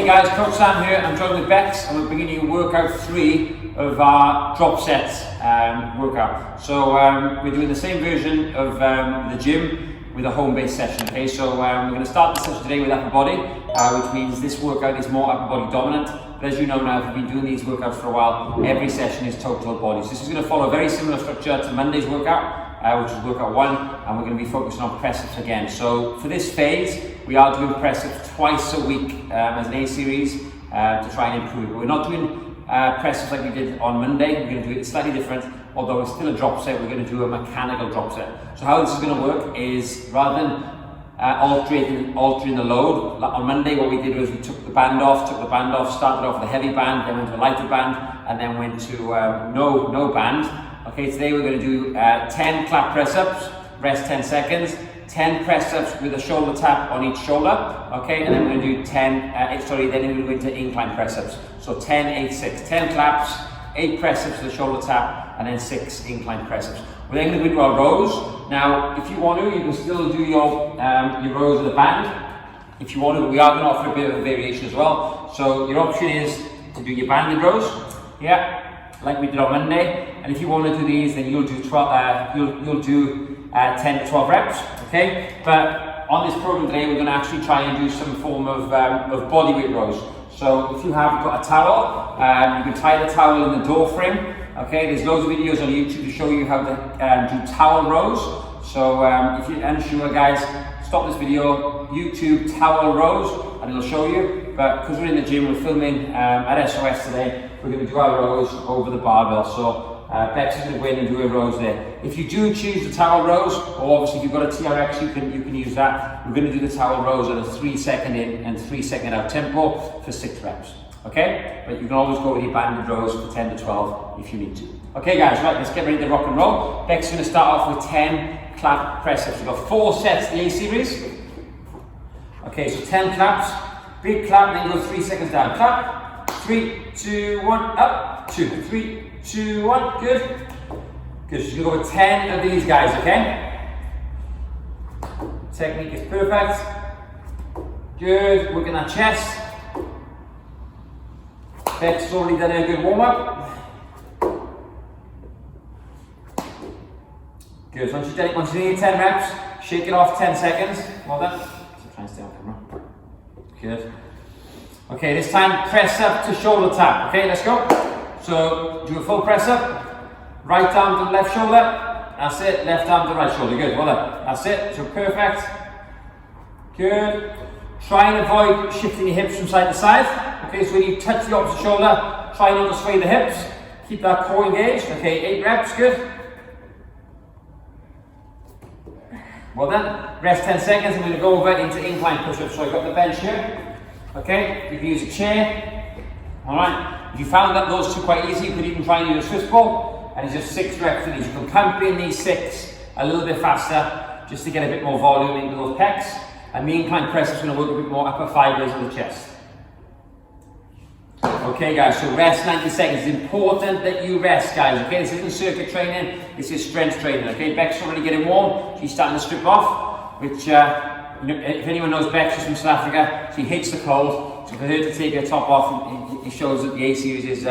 Hey guys, Coach Sam here. I'm joined with Bex and we're bringing you workout 3 of our drop sets workout. So we're doing the same version of the gym with a home-based session. Okay, so we're going to start the session today with upper body, which means this workout is more upper body dominant. But as you know now, if you've been doing these workouts for a while, every session is total body. So this is going to follow a very similar structure to Monday's workout, which is workout 1, and we're going to be focusing on press-ups again. So for this phase, we are doing press-ups twice a week as an A series to try and improve. But we're not doing press-ups like we did on Monday. We're going to do it slightly different, although it's still a drop set. We're going to do a mechanical drop set. So how this is going to work is, rather than altering the load, like on Monday what we did was we took the band off, started off with a heavy band, then went to a lighter band, and then went to no band. Okay, today we're going to do 10 clap press-ups, rest 10 seconds, 10 press-ups with a shoulder tap on each shoulder, okay, and then we're going to do then we're going to go into incline press-ups. So 10, 8, 6, 10 claps, 8 press-ups with a shoulder tap, and then 6 incline press-ups. We're then going to go into our rows. Now, if you want to, you can still do your rows with a band. If you want to, we are going to offer a bit of a variation as well. So your option is to do your banded rows, like we did on Monday. And if you want to do these, then you'll do 10 to 12 reps, okay? But on this program today, we're going to actually try and do some form of bodyweight rows. So if you have got a towel, you can tie the towel in the door frame. Okay, there's loads of videos on YouTube to show you how to do towel rows. So if you're unsure, guys, stop this video, YouTube towel rows, and it'll show you. But because we're in the gym, we're filming at SOS today, we're going to do our rows over the barbell. So Bex is going to go in and do her rows there. If you do choose the towel rows, or obviously if you've got a TRX, you can use that. We're going to do the towel rows at a 3-second in and 3-second out tempo for 6 reps. Okay, but you can always go with your banded rows for 10 to 12 if you need to. Okay guys, right, let's get ready to rock and roll. Bex is going to start off with 10 clap press-ups. We've got 4 sets the A series. Okay, so 10 claps, big clap, then go 3 seconds down. Clap, 3, 2, 1, up, 2, 3, 2, 1, good. Good, so you're going to go with 10 of these guys, okay? Technique is perfect. Good, working that chest. Bex has already done a good warm-up. Good, once you've done it, once you need 10 reps, shake it off 10 seconds. Well done. So try and stay on camera. Good. Okay, this time press up to shoulder tap. Okay, let's go. So do a full press up. Right arm to the left shoulder. That's it. Left arm to the right shoulder. Good, well done. That's it. So perfect. Good. Try and avoid shifting your hips from side to side. Okay, so when you touch the opposite shoulder, try not to sway the hips. Keep that core engaged. Okay, 8 reps, good. Well done. Rest 10 seconds. I'm going to go over into incline push-ups. So I've got the bench here. Okay, you can use a chair. Alright, if you found that those two quite easy, you could even try and use a Swiss ball. And it's just 6 reps in these. You can count in these 6 a little bit faster, just to get a bit more volume into those pecs. And the incline press is going to work a bit more upper fibers of the chest. Okay guys, so rest 90 seconds. It's important that you rest, guys. Okay, this isn't circuit training, this is strength training. Okay, Bex is already getting warm. She's starting to strip off, which, if anyone knows Bex, she's from South Africa, she hates the cold. So for her to take her top off, it shows that the A series is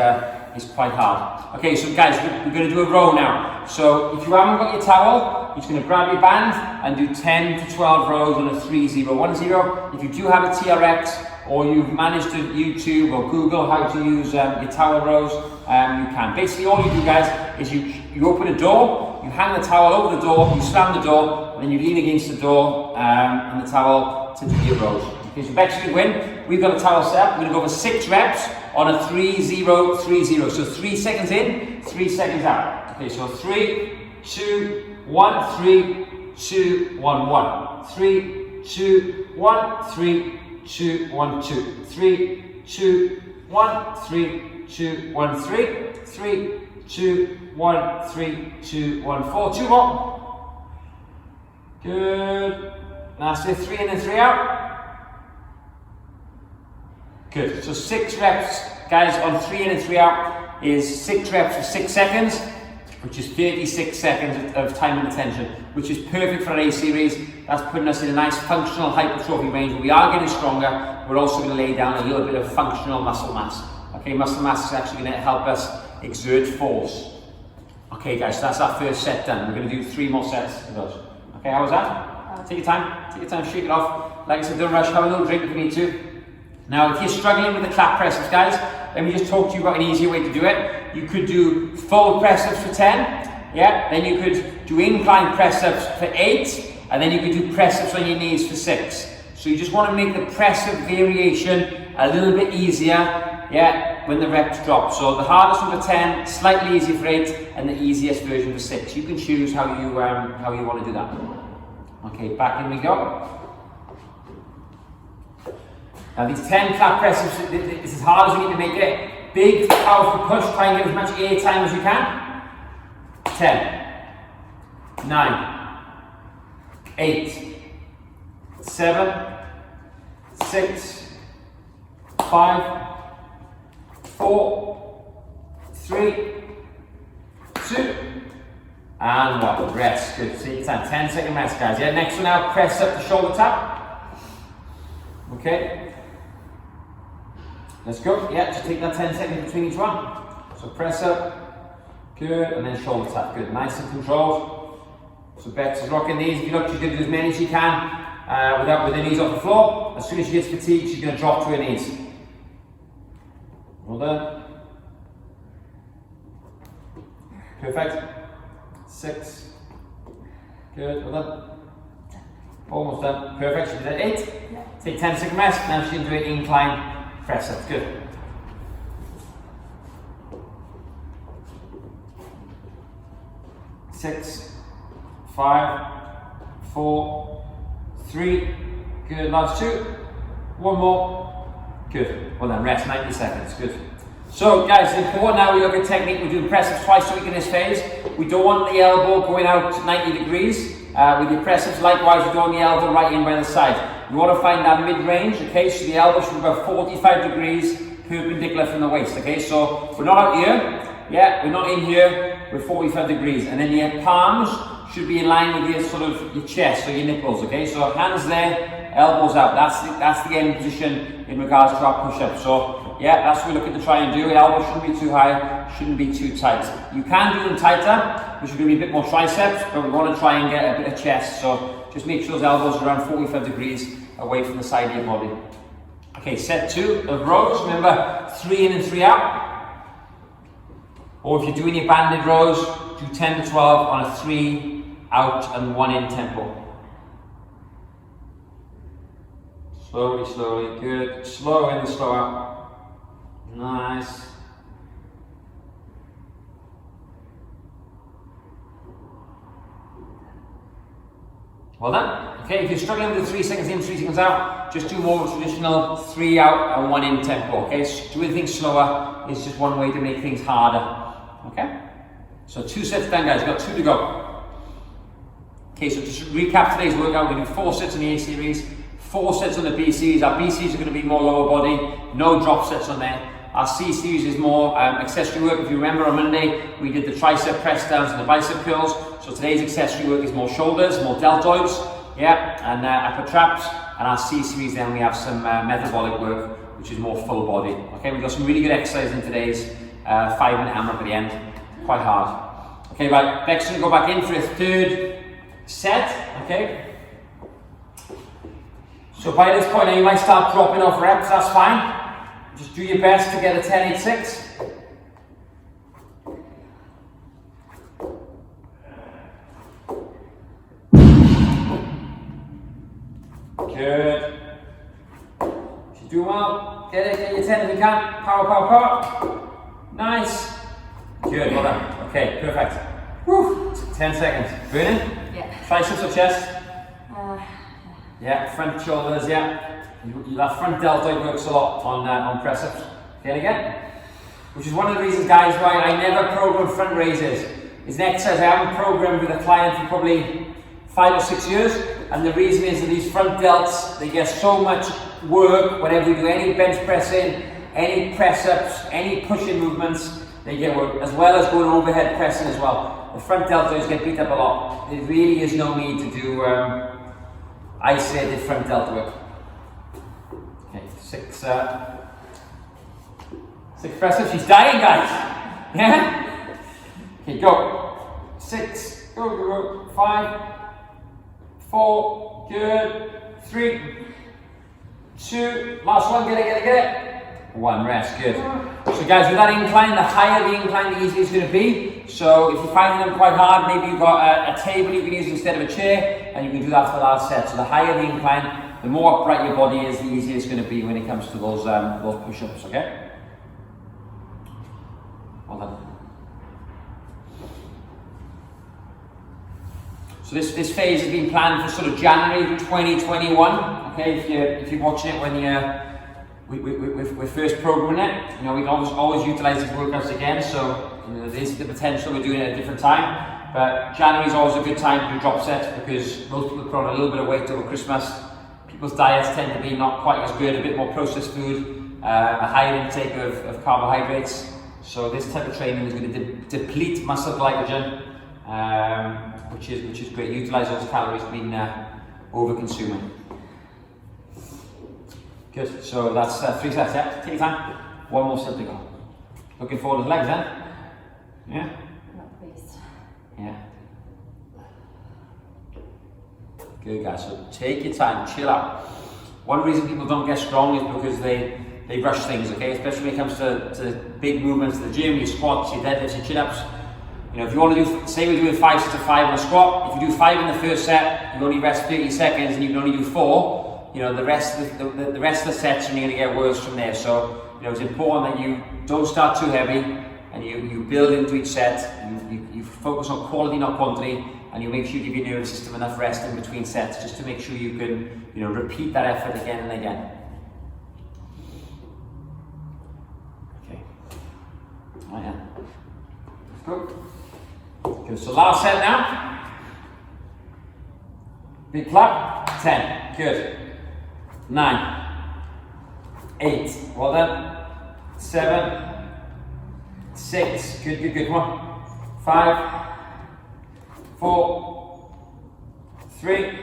quite hard. Okay, so guys, we're going to do a row now. So if you haven't got your towel, you're just going to grab your band and do 10 to 12 rows on a 3-0-1-0. If you do have a TRX, or you've managed to YouTube or Google how to use your towel rows, you can. Basically all you do, guys, is you open a door, you hang the towel over the door, you slam the door, and then you lean against the door and the towel to do your rows. Okay, so Bex can win. We've got a towel set up. We're going to go for 6 reps on a 3-0-3-0. So 3 seconds in, 3 seconds out. Okay, so 3, 2, 1, 3, 2, 1, 1. 3, 2, 1, 3, 2, 1, 2, 3, 2, 1, 3, 2, 1, 3, 3, 2, 1, 3, 2, 1, 4, 2 more. Good. That's it, 3 in and 3 out. Good. So 6 reps, guys, on 3 in and 3 out is 6 reps for 6 seconds. which is 36 seconds of time and attention, which is perfect for an A series. That's putting us in a nice functional hypertrophy range where we are getting stronger. We're also going to lay down a little bit of functional muscle mass. Okay, muscle mass is actually going to help us exert force. Okay guys, so that's our first set done. We're going to do 3 more sets of those. Okay, how was that? Take your time, shake it off. Like I said, don't rush, have a little drink if you need to. Now, if you're struggling with the clap press-ups, guys, let me just talk to you about an easier way to do it. You could do full press-ups for 10, yeah? Then you could do incline press-ups for 8, and then you could do press-ups on your knees for 6. So you just want to make the press-up variation a little bit easier, yeah, when the reps drop. So the hardest one for 10, slightly easier for 8, and the easiest version for 6. You can choose how you want to do that. Okay, back in we go. Now these 10 clap presses, it's as hard as we need to make it. Big, powerful push, try and get as much air time as you can. 10, 9, 8, 7, 6, 5, 4, 3, 2, and 1. Rest. Good. Take your time. 10-second rest, guys. Yeah. Next one now, press up the shoulder tap. Okay. Let's go. Yeah. Just take that 10 seconds between each one. So press up. Good. And then shoulder tap. Good. Nice and controlled. So Bex is rocking these. If you look, she's going to do as many as she can with her knees off the floor. As soon as she gets fatigued, she's going to drop to her knees. Well done. Perfect. 6. Good. Well done. Almost done. Perfect. She did that 8. Yeah. Take 10-second rest. Now she's going to do an incline press up. Good. Six, 5, 4, 3. Good. Last 2. One more. Good. Well then, rest 90 seconds. Good. So guys, important now we look at technique. We're doing press ups twice a week in this phase. We don't want the elbow going out 90 degrees. With your press ups, likewise, we don't want the elbow right in by the side. You want to find that mid-range, okay? So the elbow should be about 45 degrees perpendicular from the waist, okay? So we're not out here, yeah, we're not in here, we're 45 degrees. And then your palms should be in line with your sort of your chest or your nipples, okay? So hands there, elbows out. That's the end position in regards to our push-up. So yeah, that's what we're looking to try and do. Elbows shouldn't be too high, shouldn't be too tight. You can do them tighter, which is going to be a bit more triceps, but we want to try and get a bit of chest. So just make sure those elbows are around 45 degrees away from the side of your body. Okay, set 2 of rows. Remember, 3 in and 3 out. Or if you're doing your banded rows, do 10 to 12 on a 3 out and 1 in tempo. Slowly, slowly, good. Slow in and slow out. Nice. Well done. Okay, if you're struggling with the 3 seconds in, 3 seconds out, just do more traditional 3 out and 1 in tempo. Okay, so doing things slower is just one way to make things harder. Okay, so 2 sets done, guys. We've got 2 to go. Okay, so just recap today's workout. We're going to do 4 sets on the A series, 4 sets on the B series. Our B series are going to be more lower body, no drop sets on there. Our C series is more accessory work. If you remember on Monday, we did the tricep press downs and the bicep curls. So today's accessory work is more shoulders, more deltoids, yeah, and upper traps. And our C series then we have some metabolic work, which is more full body. Okay, we've got some really good exercises in today's 5-minute AMRAP at the end. Quite hard. Okay, right, Beck's going to go back in for a 3rd set, okay? So by this point now you might start dropping off reps, that's fine. Just do your best to get a 10-8-6. Good. She's doing well. Get your 10 if you can. Power, power, power. Nice. Good, well done. Okay, perfect. Woo. 10 seconds. Burning? Yeah. Triceps or chest? Yeah, front shoulders, yeah. That front deltoid works a lot on press-ups. Okay, and again. Which is one of the reasons, guys, why I never program front raises. It's an exercise I haven't programmed with a client for probably 5 or 6 years. And the reason is that these front delts, they get so much work whenever we do any bench pressing, any press-ups, any pushing movements. they get work, as well as going overhead pressing as well. The front deltoids get beat up a lot. There really is no need to do isolated front delta work. Okay, six presses. She's dying, guys. Yeah? Okay, go. 6, go. 5, 4, good. 3, 2, last one, get it. 1, rest, good. So guys, with that incline, the higher the incline, the easier it's going to be. So if you're finding them quite hard, maybe you've got a table you can use instead of a chair, and you can do that for the last set. So the higher the incline, the more upright your body is, the easier it's going to be when it comes to those push-ups, okay? Well done. So this phase has been planned for sort of January 2021, okay? If you're watching it when we're first programming it, you know, we can always utilize these workouts again, so you know, there's the potential we're doing it at a different time, but January is always a good time to do drop sets because most people put on a little bit of weight over Christmas. People's diets tend to be not quite as good, a bit more processed food, a higher intake of carbohydrates, so this type of training is going to deplete muscle glycogen, which is great. Utilize those calories being over-consuming. Good, so that's 3 sets, yeah? Take your time. 1 more set to go. Looking forward to the legs then? Yeah? Not pleased. Yeah. Good guys, so take your time, chill out. One reason people don't get strong is because they rush things, okay? Especially when it comes to big movements in the gym, your squats, your deadlifts, your chin-ups. You know, if you want to do, say we're doing 5 sets of 5 on a squat, if you do 5 in the first set, you only rest 30 seconds and you can only do 4, you know, the rest of the sets are going to get worse from there. So, you know, it's important that you don't start too heavy and you build into each set. You focus on quality, not quantity, and you make sure you give your nervous system enough rest in between sets, just to make sure you can, you know, repeat that effort again and again. Okay. Oh yeah. Good. Good. So last set now. Big clap. 10. Good. 9, 8, well done. 7, 6, good, come on. 5, 4, 3,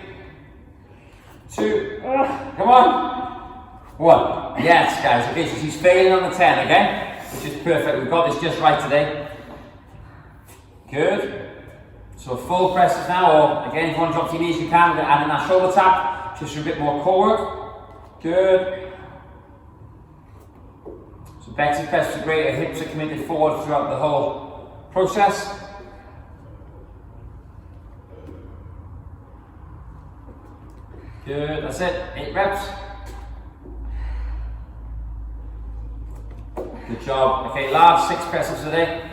2, come on. 1, yes guys, okay, so she's failing on the 10, okay? Which is perfect, we've got this just right today. Good. So full presses now, or again, if you want to drop to your knees, you can. We're going to add in that shoulder tap, just for a bit more core work. Good. So Bex's presses are great, her hips are committed forward throughout the whole process. Good, that's it, 8 reps. Good job. Okay, last 6 presses today.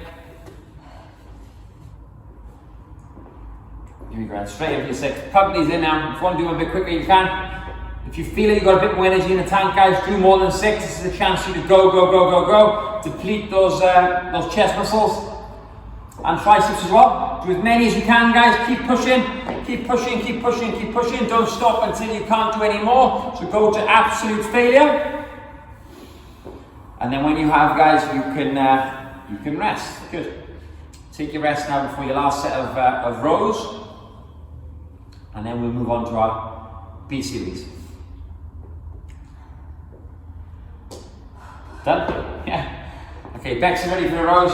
Here we go, straight into your 6. Pump these in now. If you want to do them a bit quicker, you can. If you feel you've got a bit more energy in the tank, guys, do more than 6. This is a chance for you to go. Deplete those chest muscles and triceps as well. Do as many as you can, guys. Keep pushing. Don't stop until you can't do any more. So go to absolute failure. And then when you have, guys, you can rest. Good. Take your rest now before your last set of rows. And then we'll move on to our B series. Done? Yeah. Okay, Bex is ready for the rows.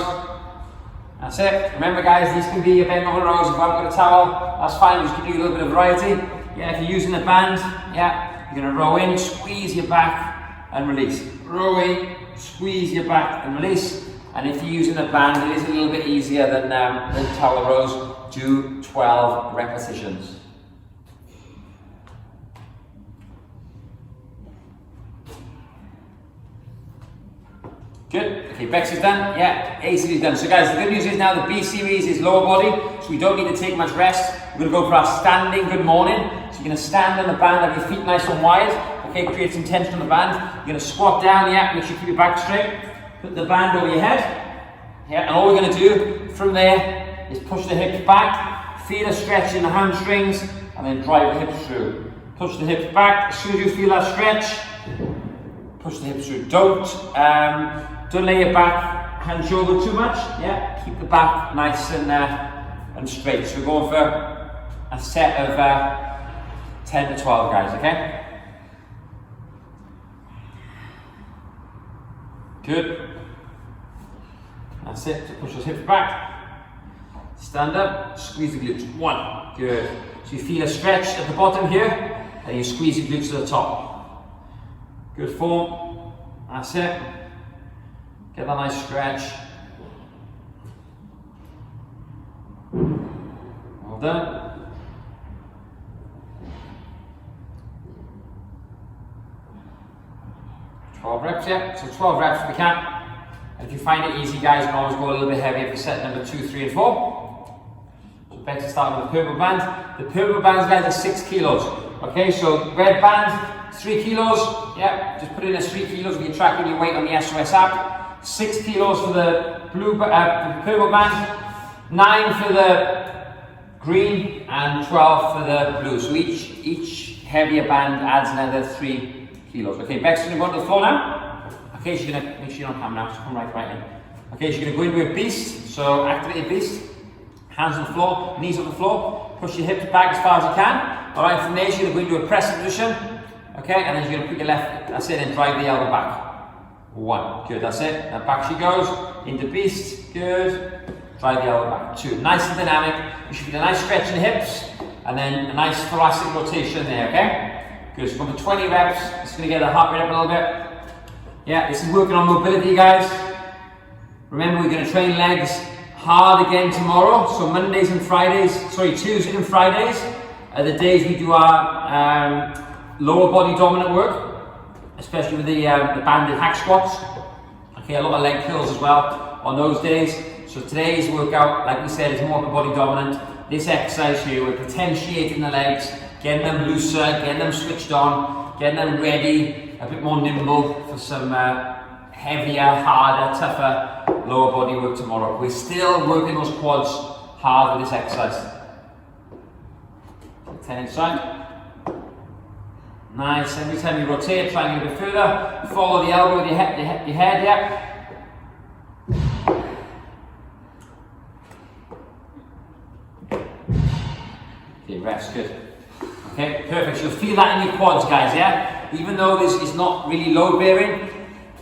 That's it. Remember guys, these can be your bend over rows. If I haven't got a towel, that's fine. Just give you a little bit of variety. Yeah, if you're using the band, yeah, you're gonna row in, squeeze your back and release. Row in, squeeze your back and release. And if you're using the band, it is a little bit easier than towel rows. Do 12 repetitions. Good. Okay, Bex is done. Yeah, A series done. So guys, the good news is now the B series is lower body, so we don't need to take much rest. We're going to go for our standing good morning. So you're going to stand on the band, have your feet nice and wide. Okay, create some tension on the band. You're going to squat down, yeah, make sure you keep your back straight. Put the band over your head. Yeah, and all we're going to do from there is push the hips back, feel a stretch in the hamstrings, and then drive the hips through. Push the hips back. As soon as you feel that stretch, push the hips through. Don't lay your back hunch over too much. Yeah, keep the back nice and straight. So we're going for a set of 10 to 12 guys, okay? Good. That's it. So push those hips back. Stand up, squeeze the glutes. 1. Good. So you feel a stretch at the bottom here, and you squeeze the glutes to the top. Good form. That's it. Get that nice stretch. Well done. Reps, yeah. So 12 reps if we can. And if you find it easy, guys, you can always go a little bit heavier for set number 2, 3, and 4. So back to start with the purple band. The purple bands, guys, are 6 kilos. Okay, so red band, 3 kilos. Yeah, just put in as 3 kilos if you're tracking your weight on the SOS app. 6 kilos for the purple band, 9 for the green, and 12 for the blue. So each heavier band adds another 3 kilos. Okay, Bex, you're going to go to the floor now. Okay, so you're going to make sure you're on camera now, so come right in. Okay, so you're going to go into a beast. So activate a beast. Hands on the floor, knees on the floor. Push your hips back as far as you can. Alright, from there, you're going to go into a press position. Okay, and then you're going to put your left, that's it, and drive the elbow back. 1, good, that's it. Now back she goes, into beast, good. Drive the elbow back. 2, nice and dynamic. You should get a nice stretch in the hips, and then a nice thoracic rotation there, okay? Good, so go for 20 reps. It's going to get the heart rate up a little bit. Yeah, this is working on mobility, guys. Remember, we're going to train legs hard again tomorrow. So Mondays and Fridays, Tuesdays and Fridays are the days we do our lower body dominant work, especially with the banded hack squats. Okay, a lot of leg curls as well on those days. So today's workout, like we said, is more upper body dominant. This exercise here, we're potentiating the legs, getting them looser, getting them switched on, getting them ready, a bit more nimble for some heavier, harder, tougher lower body work tomorrow. We're still working those quads hard with this exercise. 10 inside. Nice. Every time you rotate, try and get a bit further. Follow the elbow with your head, yeah. Okay, rest, good. Okay, perfect. So you'll feel that in your quads, guys, yeah? Even though this is not really load bearing,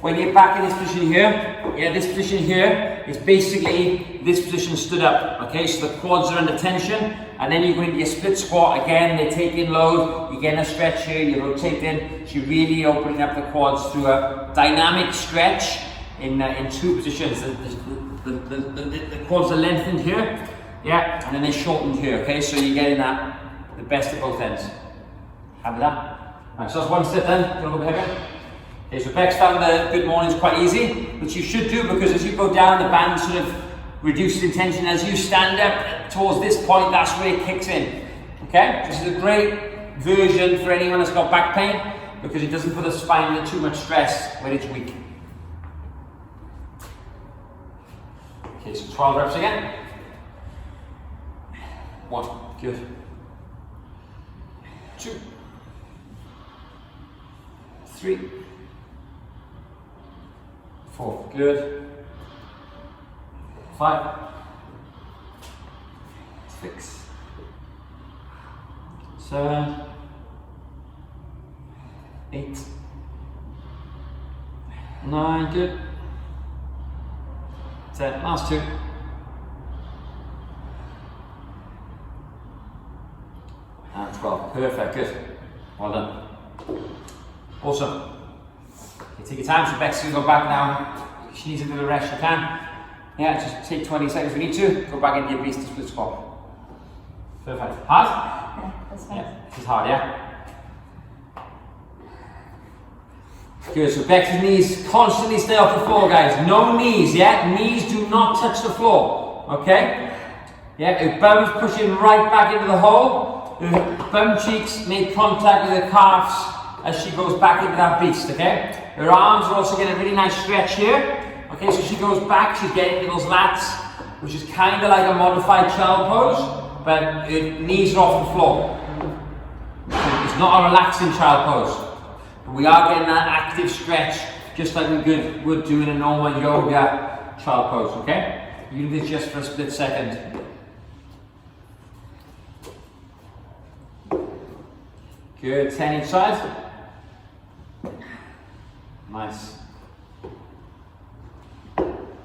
when you're back in this position here, yeah, this position here is basically this position stood up. Okay, so the quads are under tension, and then you go into your split squat again, they take in load, you get a stretch here, you're rotating, so you're really opening up the quads through a dynamic stretch in 2 positions. The quads are lengthened here, yeah, and then they're shortened here, okay, so you're getting that, the best of both ends. Have that. Right, so that's 1 set then, going a little bit heavier. Okay, so Bex found the good mornings quite easy, which you should do because as you go down, the band sort of reduces in tension. As you stand up towards this point, that's where it kicks in. Okay, this is a great version for anyone that's got back pain because it doesn't put the spine under too much stress when it's weak. Okay, so 12 reps again. 1, good. 2, 3, 4, good. 5, 6, 7, 8, 9, good. 10, last 2. And 12, perfect, good. Well done. Awesome. Okay, take your time, so Bex, you go back now. If she needs a bit of rest, you can. Yeah, just take 20 seconds if you need to. Go back into your beast to split squat. Perfect. Hard? Yeah, that's fine. Yeah, this is hard, yeah? Good, so Bex's knees constantly stay off the floor, guys. No knees, yeah? Knees do not touch the floor, okay? Yeah, her bum's pushing right back into the hole. Her bum cheeks make contact with her calves as she goes back into that beast, okay? Her arms are also getting a really nice stretch here. Okay, so she goes back, she's getting into those lats, which is kind of like a modified child pose, but her knees are off the floor. It's not a relaxing child pose. But we are getting that active stretch, just like we would do in a normal yoga child pose, okay? You do this just for a split second. Good, 10 each side. Nice.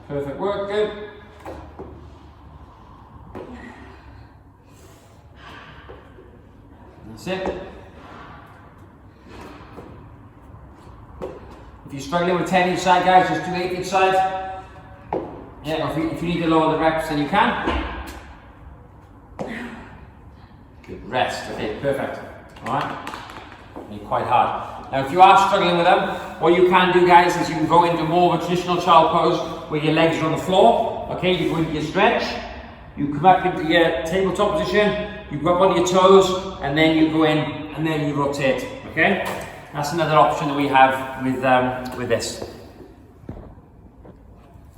Perfect work, good. That's it. If you're struggling with 10 each side, guys, just do 8 each side. Yeah, if you need to lower the reps, then you can. Good, rest, okay, perfect. Alright, make quite hard. Now if you are struggling with them, what you can do, guys, is you can go into more of a traditional child pose where your legs are on the floor. Okay, you go into your stretch, you come up into your tabletop position, you go up on your toes, and then you go in, and then you rotate, okay? That's another option that we have with this.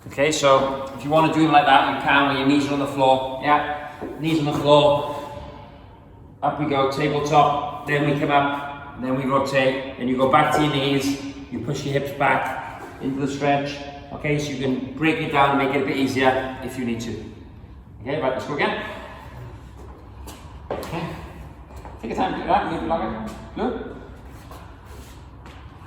Okay, so if you want to do them like that, you can, where your knees are on the floor. Yeah, knees on the floor. Up we go, tabletop, then we come up, then we rotate, then you go back to your knees, you push your hips back into the stretch. Okay, so you can break it down and make it a bit easier if you need to. Okay, right, let's go again. Okay, take your time to do that, maybe longer. Blue.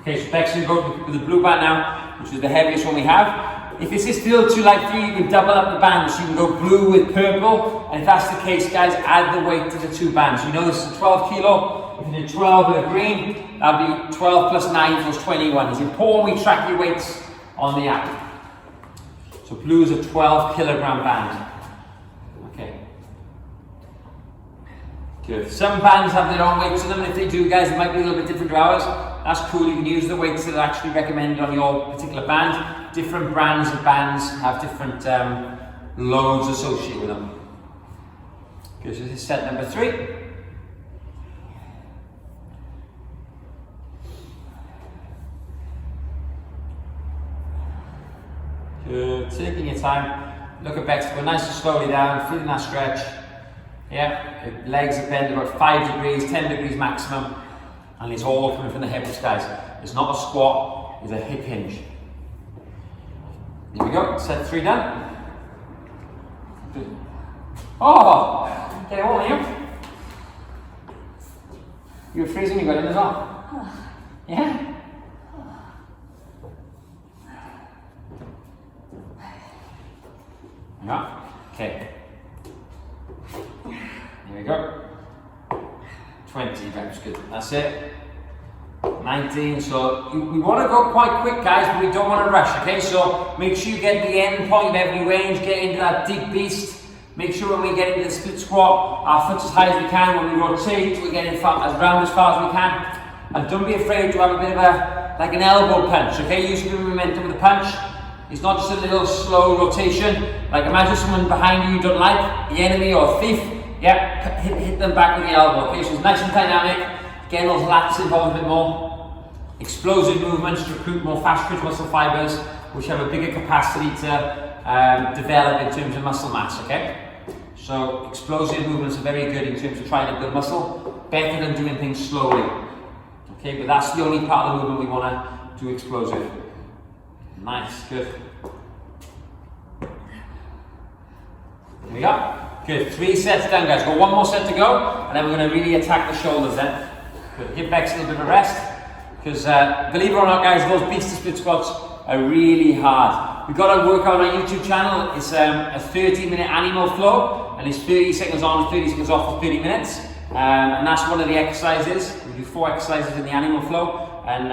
Okay, so next we go with the blue band now, which is the heaviest one we have. If this is still too light for you, you can double up the bands. So you can go blue with purple, and if that's the case, guys, add the weight to the 2 bands. You know this is 12 kilo. If you do 12 with a green, that'll be 12 plus 9 equals 21. It's important we track your weights on the app. So blue is a 12 kilogram band. Okay. Good. Some bands have their own weights to them, and if they do, guys, it might be a little bit different to ours. That's cool. You can use the weights that are actually recommended on your particular band. Different brands of bands have different loads associated with them. Okay, so this is set number 3. Good. Taking your time. Look at back, go nice and slowly down, feeling that stretch. Yeah, the legs are bent about 5 degrees, 10 degrees maximum. And it's all coming from the hips, guys. It's not a squat, it's a hip hinge. Here we go, set 3 done. Oh, get it all in. You were freezing, you got in as well. Yeah? Yeah, okay. Here we go. 20 reps, good. That's it. 19. So we want to go quite quick, guys, but we don't want to rush. Okay, so make sure you get the end point of every range, get into that deep beast. Make sure when we get into the split squat, our foot's as high as we can. When we rotate, we get in front, as round as far as we can. And don't be afraid to have a bit of like an elbow punch. Okay, use the momentum with the punch. It's not just a little slow rotation. Like imagine someone behind you don't like, the enemy or thief. Yeah, hit them back with the elbow. Okay, so it's nice and dynamic. Getting those lats involved a bit more. Explosive movements to recruit more fast twitch muscle fibers, which have a bigger capacity to develop in terms of muscle mass. Okay, so explosive movements are very good in terms of trying to build muscle. Better than doing things slowly. Okay, but that's the only part of the movement we want to do explosive. Nice, good. There we go. Good, 3 sets done, guys. Got 1 more set to go, and then we're going to really attack the shoulders then. Good, give Bex a little bit of a rest, because believe it or not, guys, those beastie split squats are really hard. We've got a workout on our YouTube channel. It's a 30-minute animal flow, and it's 30 seconds on, 30 seconds off for 30 minutes. And that's one of the exercises. We do 4 exercises in the animal flow, and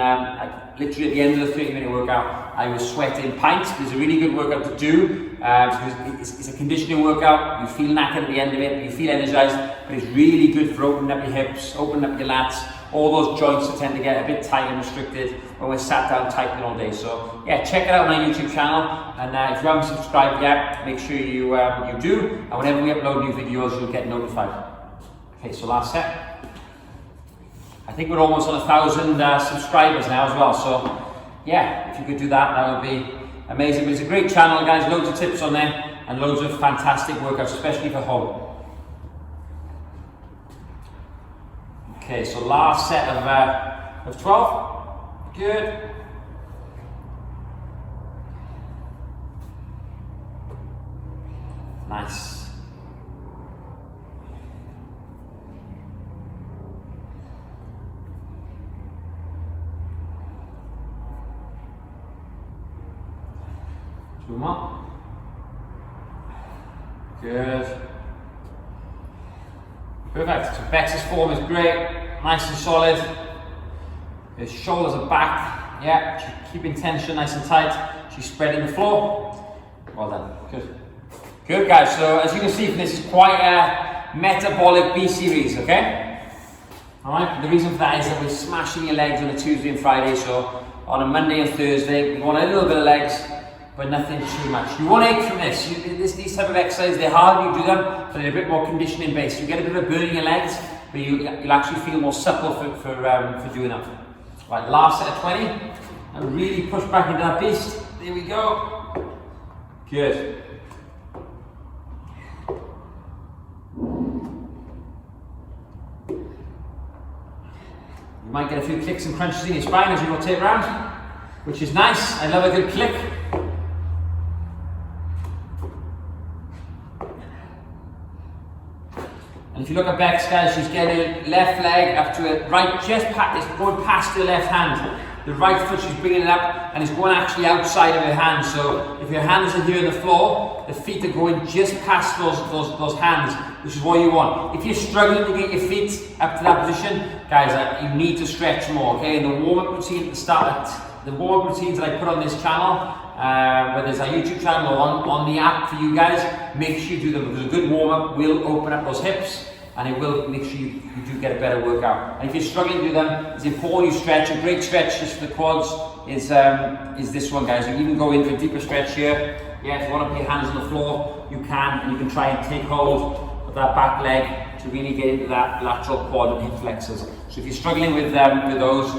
literally at the end of the 30-minute workout, I was sweating pints. It's a really good workout to do because it's a conditioning workout. You feel knackered at the end of it, but you feel energized, but it's really good for opening up your hips, opening up your lats, all those joints that tend to get a bit tight and restricted when we're sat down typing all day. So yeah, check it out on our YouTube channel, and if you haven't subscribed yet, make sure you do, and whenever we upload new videos, you'll get notified. Okay, so last set. I think we're almost on 1,000 subscribers now as well, so yeah, if you could do that, that would be amazing. But it's a great channel, guys, loads of tips on there, and loads of fantastic workouts, especially for home. Okay, so last set of 12, good. Nice. Two more. Good. Perfect. So Bex's form is great, nice and solid. His shoulders are back. Yeah, she's keeping tension nice and tight. She's spreading the floor. Well done. Good. Good, guys. So as you can see, this is quite a metabolic B series, okay? All right. The reason for that is that we're smashing your legs on a Tuesday and Friday. So on a Monday and Thursday, we want a little bit of legs, but nothing too much. You won't ache from this. These type of exercises, they're hard when you do them, but they're a bit more conditioning based. You get a bit of a burn in your legs, but you'll actually feel more supple for doing that. Right, last set of 20. And really push back into that beast. There we go. Good. You might get a few clicks and crunches in your spine as you rotate around, which is nice. I love a good click. And if you look at Bex, guys, she's getting left leg up to it, right, just it's going past her left hand. The right foot, she's bringing it up, and it's going actually outside of her hand. So if your hands are here on the floor, the feet are going just past those hands, which is what you want. If you're struggling to get your feet up to that position, guys, you need to stretch more, okay? And the warm-up routine at the start, the warm-up routines that I put on this channel, whether it's our YouTube channel or on the app for you guys, make sure you do them, because a good warm-up will open up those hips, and it will make sure you do get a better workout. And if you're struggling to do them, it's important you stretch. A great stretch just for the quads is this one, guys. You can even go into a deeper stretch here. Yeah, if you want to put your hands on the floor, you can, and you can try and take hold of that back leg to really get into that lateral quad and hip flexors. So if you're struggling with those,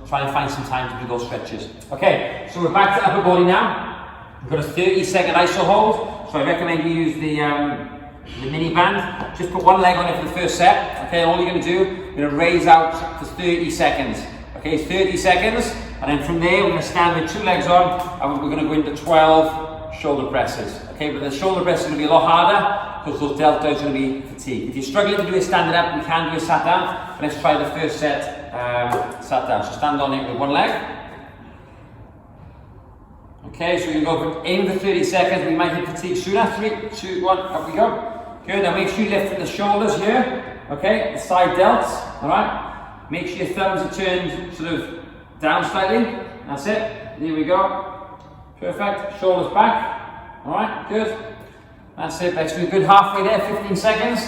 try and find some time to do those stretches. Okay, so we're back to upper body now. We've got a 30-second iso hold. So I recommend you use the mini band. Just put one leg on it for the first set. Okay, all you're going to do, you're going to raise out for 30 seconds. Okay, 30 seconds, and then from there we're going to stand with 2 legs on, and we're going to go into 12 shoulder presses. Okay, but the shoulder press is going to be a lot harder because those deltoids are going to be fatigued. If you're struggling to do a standing up, we can do a sat down. Let's try the first set sat down. So stand on it with one leg. Okay, so you can go for aim for 30 seconds. We might hit fatigue sooner. 3, 2, 1, up we go. Good, now make sure you lift from the shoulders here. Okay, the side delts, alright? Make sure your thumbs are turned sort of down slightly. That's it. There we go. Perfect. Shoulders back. Alright, good. That's it. Let's do a good halfway there, 15 seconds.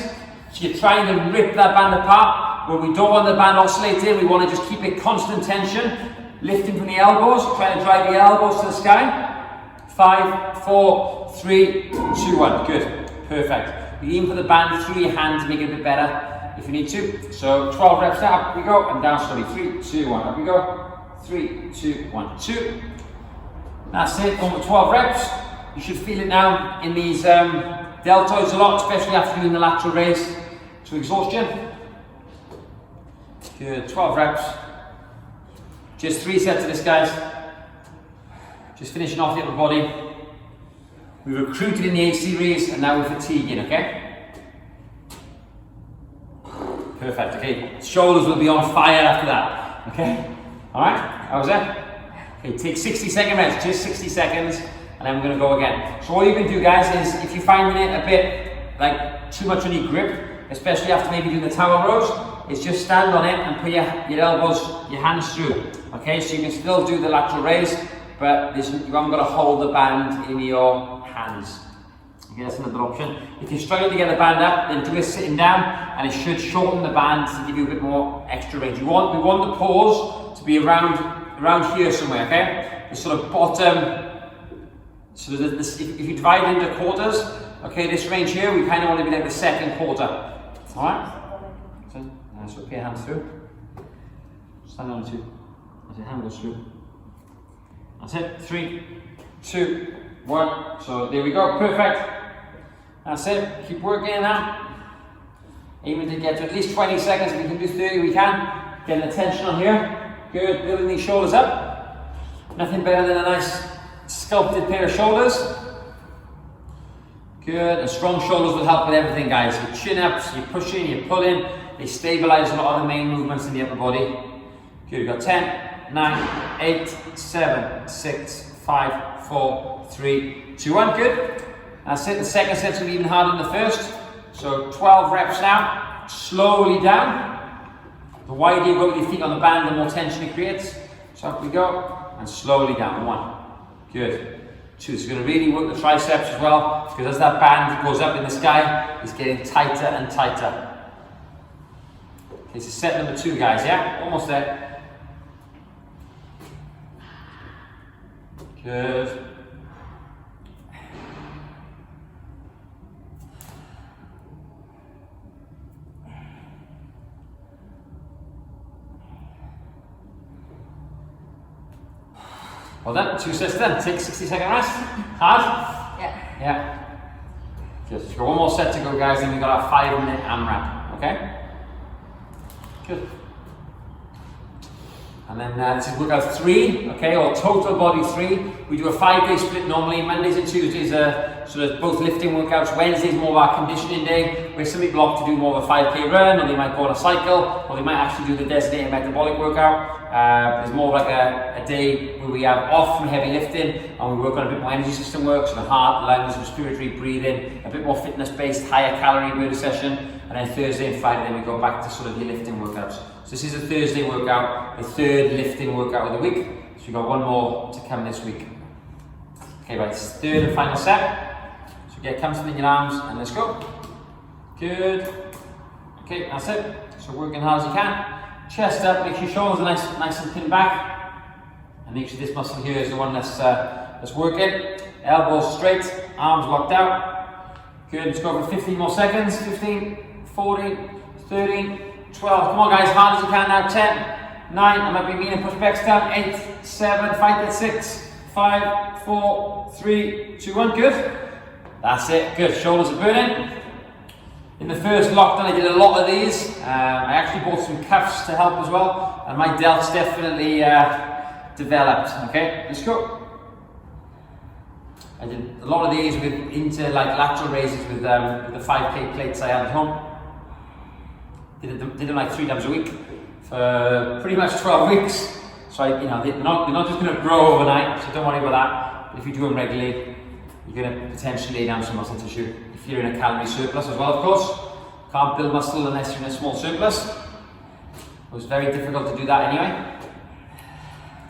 So you're trying to rip that band apart, but we don't want the band oscillating. We want to just keep it constant tension. Lifting from the elbows, trying to drive the elbows to the sky. 5, 4, 3, 2, 1. Good. Perfect. You aim for the band through your hand to make it a bit better if you need to. So 12 reps now, up we go, and down slowly. 3, 2, 1, up we go. 3, 2, 1, 2. That's it, over 12 reps. You should feel it now in these deltoids a lot, especially after doing the lateral raise to exhaustion. Good, 12 reps. Just 3 sets of this, guys. Just finishing off the upper body. We recruited in the A series, and now we're fatiguing, okay? Perfect, okay? Shoulders will be on fire after that, okay? Alright, how was that? Okay, take 60-second rest, just 60 seconds, and then we're gonna go again. So all you can do, guys, is if you're finding it a bit like too much on your grip, especially after maybe doing the tower rows, is just stand on it and put your elbows, your hands through, okay? So you can still do the lateral raise, but you haven't got to hold the band in your hands. Okay, that's another option. If you're struggling to get the band up, then do it sitting down, and it should shorten the band to give you a bit more extra range. We want the pause to be around here somewhere, okay? The sort of bottom, so if you divide it into quarters, okay, this range here, we kind of want to be like the second quarter. Alright? So put your hands through. Stand on 2. As your hand goes through. That's it. 3, 2, 1. So there we go. Perfect. That's it. Keep working now. Aiming to get to at least 20 seconds. If we can do 30, we can. Getting the tension on here. Good. Building these shoulders up. Nothing better than a nice sculpted pair of shoulders. Good, and strong shoulders will help with everything, guys. Your chin-ups, your pushing, your pulling, they stabilise a lot of the main movements in the upper body. Good, we've got 10, 9, 8, 7, 6, 5, 4, 3, 2, 1, good. That's it, the second set's going to be even harder than the first. So 12 reps now, slowly down. The wider you go with your feet on the band, the more tension it creates. So up we go, and slowly down, 1, good. 2, it's going to really work the triceps as well, because as that band goes up in the sky, it's getting tighter and tighter. Okay, so set number 2, guys, yeah? Almost there. Good. Well done, 2 sets done. Take 60-second rest. Hard? Yeah. Yeah. Just got 1 more set to go, guys, and we've got our 5-minute AMRAP, okay? Good. And then this is workout 3, okay, or total body 3. We do a 5-day split normally. Mondays and Tuesdays are sort of both lifting workouts. Wednesdays more of our conditioning day, where some people opt to do more of a 5K run, or they might go on a cycle, or they might actually do the designated metabolic workout. There's more like a day where we have off from heavy lifting, and we work on a bit more energy system work, so the heart, lungs, respiratory, breathing, a bit more fitness-based, higher calorie burner session. And then Thursday and Friday, then we go back to sort of your lifting workouts. So this is a Thursday workout, the 3rd lifting workout of the week. So we've got 1 more to come this week. Okay, right, it's the 3rd and final set. So get comfortable in your arms and let's go. Good. Okay, that's it. So working hard as you can. Chest up, make sure your shoulders are nice and pinned back. And make sure this muscle here is the one that's working. Elbows straight, arms locked out. Good, let's go for 15 more seconds. 15, 14, 13, 12. Come on guys, hard as you can now. 10, 9, I might be mean and push backs down. 8, 7, fight that. 6, 5, 4, 3, 2, 1. Good. That's it. Good. Shoulders are burning. In the first lockdown, I did a lot of these. I actually bought some cuffs to help as well, and my delts definitely developed. Okay, let's go. I did a lot of these into like lateral raises with the 5K plates I had at home. Did them like 3 times a week for pretty much 12 weeks. So they're not just going to grow overnight. So don't worry about that. But if you do them regularly, you're going to potentially lay down some muscle tissue. If you're in a calorie surplus as well, of course. Can't build muscle unless you're in a small surplus. It was very difficult to do that anyway.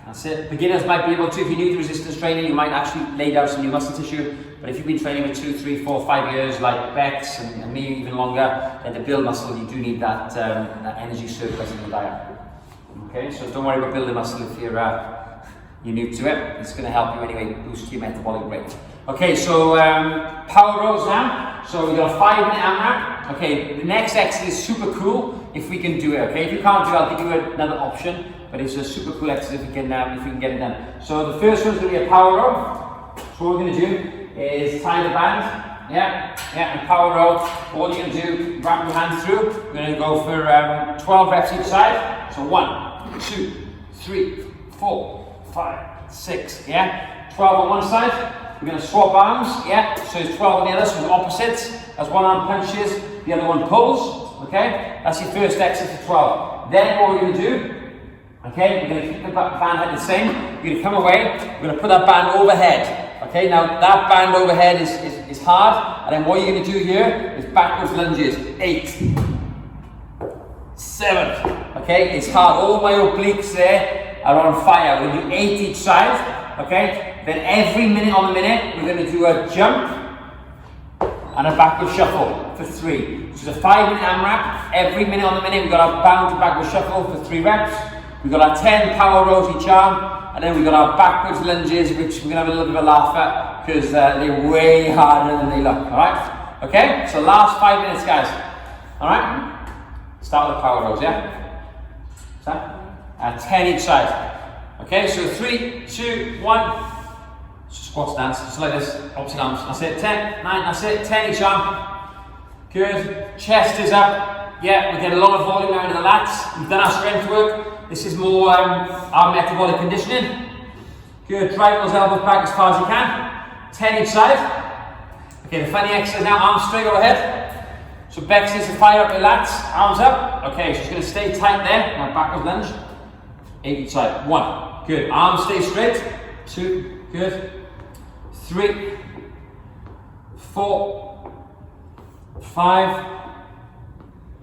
That's it. Beginners might be able to, if you're new to resistance training, you might actually lay down some new muscle tissue. But if you've been training for 2, 3, 4, 5 years, like Bex and me, even longer, then to build muscle, you do need that energy surplus in the diet. Okay, so don't worry about building muscle if you're new to it. It's going to help you anyway, boost your metabolic rate. Okay, so power rows now. So we've got a 5-minute AMRAP. Okay, the next exercise is super cool if we can do it. Okay, if you can't do it, I'll give you another option. But it's a super cool exercise if we can get it done. So the first one's going to be a power row. So what we're going to do is tie the band. Yeah, and power row. All you're going to do, wrap your hands through. We're going to go for 12 reps each side. So 1, 2, 3, 4, 5, 6. Yeah, 12 on one side. We're going to swap arms, yeah, so it's 12 on the other, so opposites. As one arm punches, the other one pulls, okay? That's your first exercise for 12. Then what we're going to do, okay, we're going to keep the band head the same. We're going to come away, we're going to put that band overhead, okay? Now that band overhead is hard, and then what you're going to do here is backwards lunges. 8, 7, okay? It's hard, all my obliques there are on fire. We're going to do 8 each side, okay? Then every minute on the minute, we're going to do a jump and a backward shuffle for 3. This is a 5-minute AMRAP. Every minute on the minute, we've got our bound to backward shuffle for 3 reps. We've got our 10 power rows each arm, and then we've got our backwards lunges, which we're going to have a little bit of a laugh at because they're way harder than they look. All right? Okay? So last 5 minutes, guys. All right? Start with the power rows, yeah? So, 10 each side. Okay? So 3, 2, 1. Squat stance, just like this, opposite arms. That's it, 10, 9, that's it, 10 each arm. Good, chest is up. Yeah, we get a lot of volume out of the lats. We've done our strength work. This is more our metabolic conditioning. Good, drive those elbows back as far as you can. 10 each side. Okay, the funny exercise now, arms straight overhead. So Bex needs to fire up your lats, arms up. Okay, she's going to stay tight there. Now backwards lunge. 8 each side. 1. Good. Arms stay straight. 2. Good. 3. 4. 5.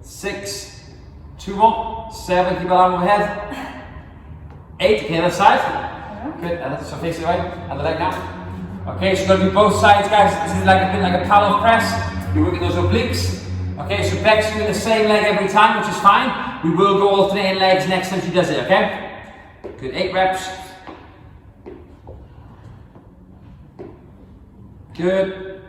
6. 2 more. 7. Keep that arm overhead. 8. Okay, other side. Good. And that's so face it right. And the leg now. Okay, so you're going to do both sides, guys. This is like a bit like a Pallof press. You're working those obliques. Okay, so Beck's doing the same leg every time, which is fine. We will go alternating legs next time she does it, okay? Good, 8 reps. Good.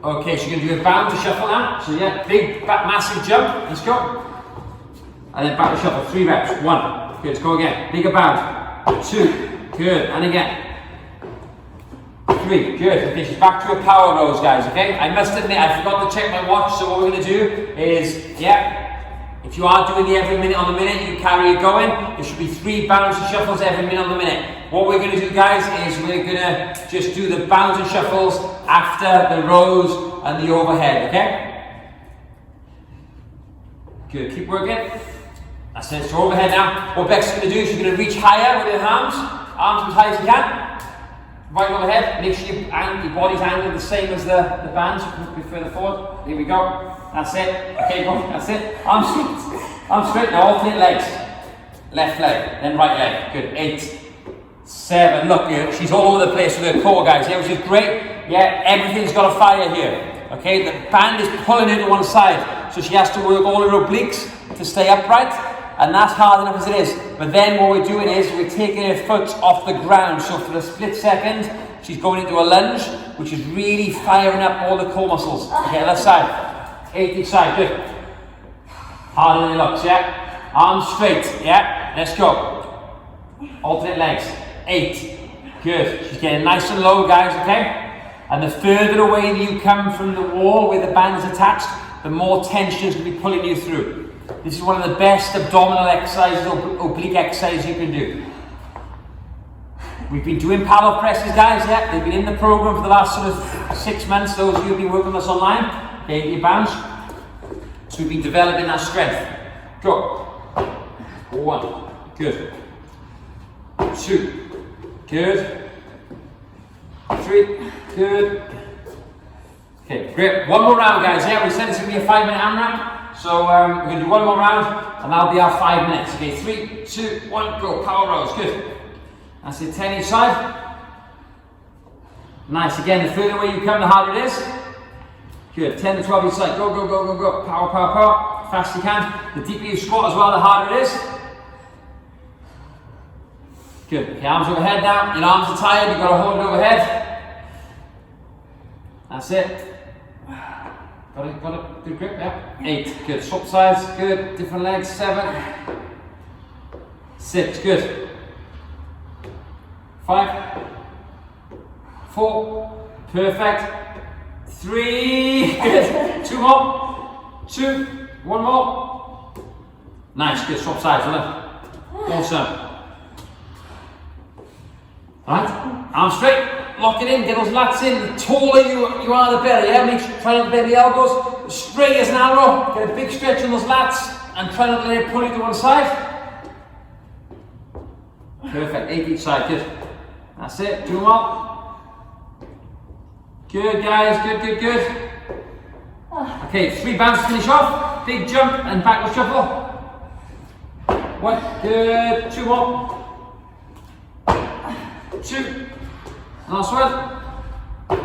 Okay, so you're going to do a bound to shuffle now. So yeah, big, back, massive jump. Let's go. And then back to shuffle, 3 reps. 1. Good, let's go again. Bigger bound. 2. Good, and again. 3, good. Okay, she's back to a power rows, guys, okay? I must admit, I forgot to check my watch, so what we're going to do is, yeah, if you are doing the every minute on the minute, you carry it going. There should be 3 bounds and shuffles every minute on the minute. What we're going to do, guys, is we're going to just do the bounds and shuffles after the rows and the overhead, okay? Good, keep working. That's it, so overhead now. What Beck's going to do is she's going to reach higher with her arms as high as you can. Right overhead, make sure your body's angled the same as the bands, a bit further forward. Here we go. That's it. Okay, go. That's it. Arms straight. Arms straight. Now alternate legs. Left leg, then right leg. Good. 8, 7. Look, she's all over the place with her core, guys. Yeah, which is great. Yeah, everything's got a fire here. Okay, the band is pulling into one side, so she has to work all her obliques to stay upright. And that's hard enough as it is. But then what we're doing is we're taking her foot off the ground. So for a split second, she's going into a lunge, which is really firing up all the core muscles. Okay, left side. 8 each side, good. Harder than it looks, yeah? Arms straight, yeah? Let's go. Alternate legs. 8. Good. She's getting nice and low, guys, okay? And the further away you come from the wall where the band is attached, the more tension is going to be pulling you through. This is one of the best abdominal exercises, oblique exercises you can do. We've been doing Pallof presses, guys, yeah? They've been in the program for the last sort of 6 months, those of you who've been working with us online. Okay, your bounds. So we've been developing that strength. Go. 1. Good. 2. Good. 3. Good. Okay, great. One more round, guys, yeah? We said it's going to be a 5-minute AMRAP. So we're going to do one more round, and that'll be our 5 minutes. Okay, 3, 2, 1, go. Power rows, good. That's it, 10 each side. Nice, again, the further away you come, the harder it is. Good, 10 to 12 each side. Go, go, go, go, go. Power, power, power. Fast you can. The deeper you squat as well, the harder it is. Good, okay, arms overhead now. Your arms are tired, you've got to hold it overhead. That's it. Got it, good grip, yeah. 8, good, swap sides, good, different legs, 7, 6, good. 5, 4, perfect. 3, good. 2 more, 2, 1 more. Nice, good, swap sides, well done. Awesome. Alright, arms straight. Lock it in, get those lats in. The taller you are, the better, yeah? Make sure, try not to bend the elbows. Straight as an arrow. Get a big stretch on those lats and try not to let it pull you to one side. Perfect, 8 each side, good. That's it, 2 more. Good, guys, good, good, good. Okay, 3 bounds to finish off. Big jump and backward shuffle. 1, good, 2 more. 2. Last one.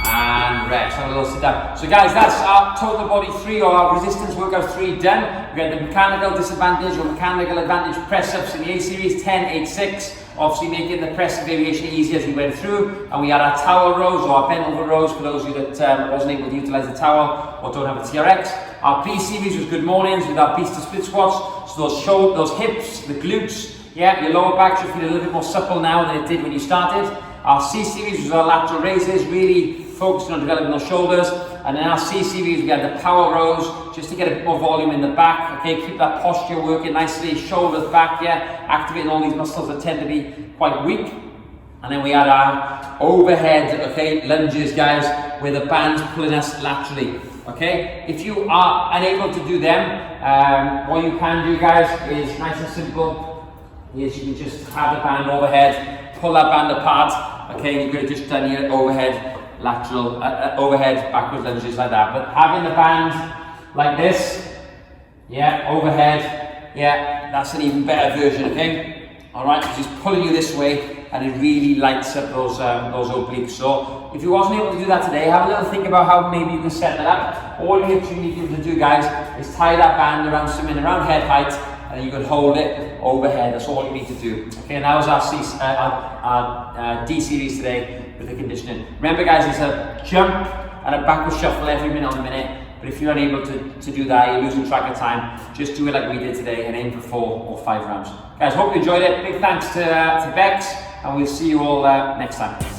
And rest. Have a little sit down. So guys, that's our total body 3 or our resistance workout 3 done. We had the mechanical disadvantage or mechanical advantage press ups in the A series 10, 8, 6. Obviously making the press variation easy as we went through. And we had our towel rows or our bent over rows for those of you that wasn't able to utilize the towel or don't have a TRX. Our B series was good mornings with our beast to split squats. So those hips, the glutes, yeah, your lower back should feel a little bit more supple now than it did when you started. Our C series was our lateral raises, really focusing on developing those shoulders. And in our C series, we had the power rows, just to get a bit more volume in the back. Okay, keep that posture working nicely, shoulders back, yeah, activating all these muscles that tend to be quite weak. And then we had our overhead, okay, lunges, guys, where the band's pulling us laterally, okay? If you are unable to do them, what you can do, guys, is nice and simple, is you can just have the band overhead, pull that band apart, okay, you could have just done your overhead, lateral, overhead, backwards lunges like that. But having the band like this, yeah, overhead, yeah, that's an even better version, okay? All right, because it's pulling you this way, and it really lights up those obliques. So if you wasn't able to do that today, have a little think about how maybe you can set that up. All you literally need to do, guys, is tie that band around something around head height, and then you can hold it overhead. That's all you need to do. Okay, and that was our D series today with the conditioning. Remember, guys, it's a jump and a backward shuffle every minute on the minute. But if you're unable to do that, you're losing track of time, just do it like we did today and aim for 4 or 5 rounds. Guys, hope you enjoyed it. Big thanks to Bex, and we'll see you all next time.